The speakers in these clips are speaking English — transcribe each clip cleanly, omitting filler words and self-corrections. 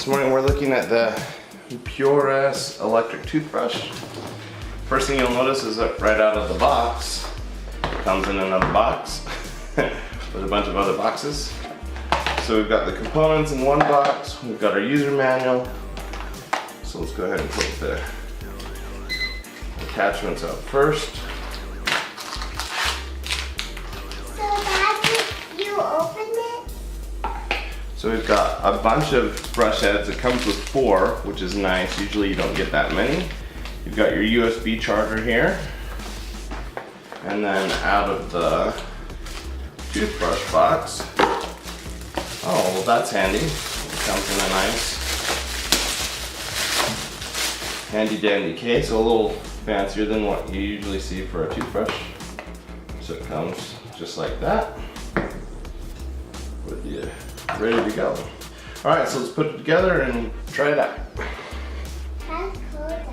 This morning we're looking at the Pure S electric toothbrush. First thing you'll notice is that right out of the box, it comes in another box with a bunch of other boxes. So we've got the components in one box, we've got our user manual. So let's go ahead and put the attachments out first. So Dad, you opened it? So we've got a bunch of brush heads. It comes with 4, which is nice. Usually you don't get that many. You've got your USB charger here. And then out of the toothbrush box, oh, well that's handy. It comes in a nice handy dandy case, a little fancier than what you usually see for a toothbrush. So it comes just like that with you ready to go. All right, so let's put it together and try it out. That's cool, Dad.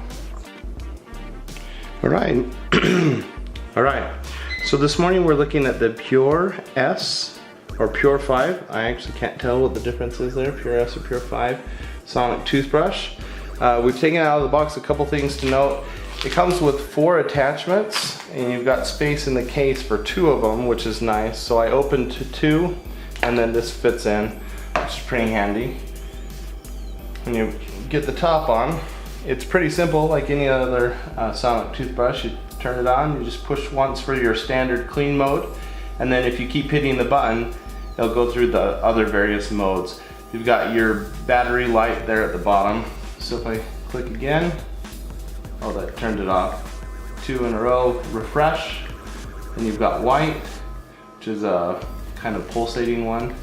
All right. All right. So this morning we're looking at the Pure S or Pure 5. I actually can't tell what the difference is there, Pure S or Pure 5 sonic toothbrush. We've taken out of the box a couple things to note. It comes with 4 attachments and you've got space in the case for 2 of them, which is nice. So I opened to 2 and then this fits in, which is pretty handy. When you get the top on, it's pretty simple like any other sonic toothbrush. You turn it on, you just push once for your standard clean mode, and then if you keep hitting the button, it'll go through the other various modes. You've got your battery light there at the bottom. So if I click again, oh, that turned it off. 2 in a row, refresh. Then you've got white, which is a kind of pulsating one.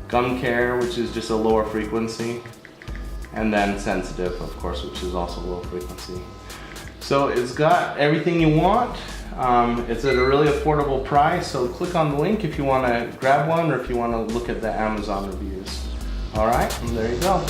Gum care, which is just a lower frequency. And then sensitive, of course, which is also low frequency. So it's got everything you want. It's at a really affordable price, so click on the link if you want to grab one or if you want to look at the Amazon reviews. All right, and there you go.